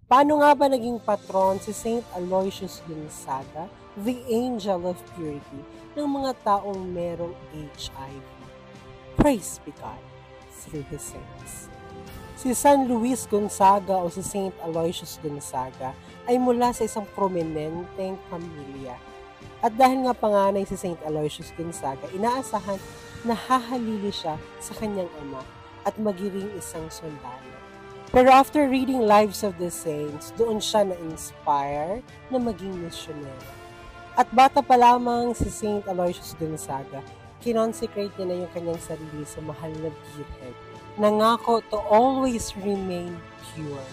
Paano nga ba naging patron si Saint Aloysius Gonzaga, the Angel of Purity, ng mga taong merong HIV? Praise be God through His saints. Si San Luis Gonzaga o si Saint Aloysius Gonzaga ay mula sa isang prominenteng pamilya. At dahil nga panganay si Saint Aloysius Gonzaga, inaasahan na hahalili siya sa kanyang ama at magiring isang sundalo. Pero after reading Lives of the Saints, doon siya na-inspire na maging missionary. At bata pa lamang si Saint Aloysius Gonzaga, kinonsecrate niya na yung kanyang sarili sa mahal na Birhen. Nangako to always remain pure.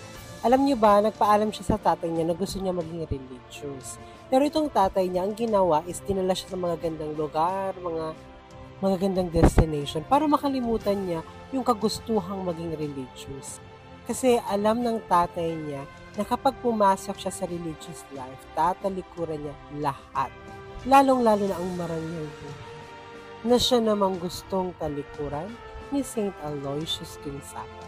Alam niyo ba, nagpaalam siya sa tatay niya na gusto niya maging religious. Pero itong tatay niya, ang ginawa is dinala siya sa mga gandang lugar, mga gandang destination para makalimutan niya yung kagustuhang maging religious. Kasi alam ng tatay niya na kapag pumasok siya sa religious life, tatalikuran niya lahat. Lalong-lalo na ang marangyang buhay na siya namang gustong talikuran ni Saint Aloysius Gonzaga.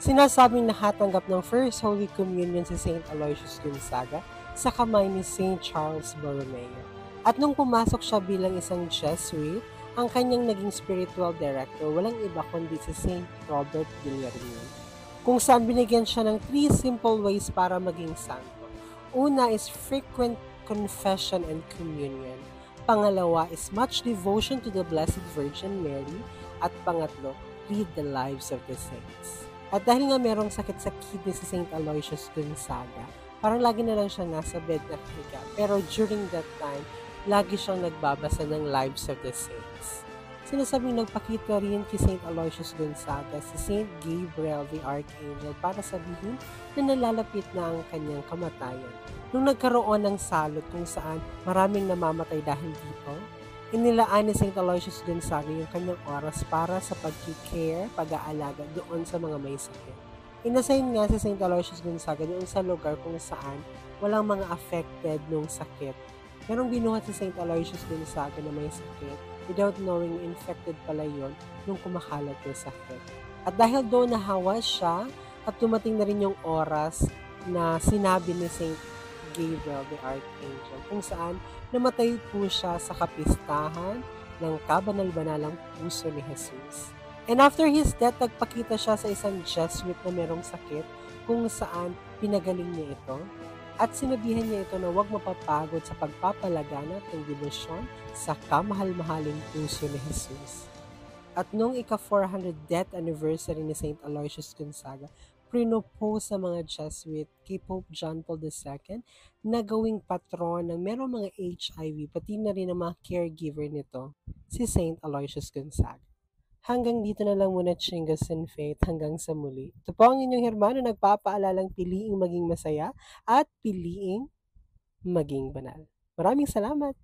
Sinasabing nakatanggap ng First Holy Communion si Saint Aloysius Gonzaga sa kamay ni Saint Charles Borromeo. At nung pumasok siya bilang isang Jesuit, ang kanyang naging spiritual director walang iba kundi si Saint Robert Villarmin, kung saan binigyan siya ng 3 simple ways para maging santo. Una is frequent confession and communion. Pangalawa is much devotion to the Blessed Virgin Mary. At pangatlo, read the lives of the saints. At dahil nga merong sakit sa kidney si Saint Aloysius Gonzaga, parang lagi na lang siya nasa bed na higa. Pero during that time, lagi siyang nagbabasa ng lives of the saints. Sinasabing nagpakita rin kay Saint Aloysius Gonzaga si Saint Gabriel the Archangel para sabihin na nalalapit na ang kanyang kamatayan. Nung nagkaroon ng salot kung saan maraming namamatay dahil dito, inilaan ni Saint Aloysius Gonzaga yung kanyang oras para sa pag-care, pag-aalaga doon sa mga may sakit. Inassign nga si Saint Aloysius Gonzaga doon sa lugar kung saan walang mga affected nung sakit. Merong binuhat si Saint Aloysius Gonzaga na may sakit without knowing infected pala yon nung kumakalat yung sakit. At dahil doon nahawa siya at dumating na rin yung oras na sinabi ni Saint Gabriel the Archangel kung saan namatay po siya sa kapistahan ng kabanal-banalang puso ni Jesus. And after his death, nagpakita siya sa isang Jesuit na merong sakit kung saan pinagaling niya ito. At sinabihan niya ito na huwag mapapagod sa pagpapalaganap ng debosyon sa kamahal-mahaling puso ni Jesus. At nung ika-400 death anniversary ni Saint Aloysius Gonzaga, prinopose sa mga Jesuit kay Pope John Paul II na gawing patron ng merong mga HIV, pati na rin ang mga caregiver nito, si Saint Aloysius Gonzaga. Hanggang dito na lang muna, Chingas and Faith. Hanggang sa muli. Ito po ang inyong hermano nagpapaalalang piliing maging masaya at piliing maging banal. Maraming salamat!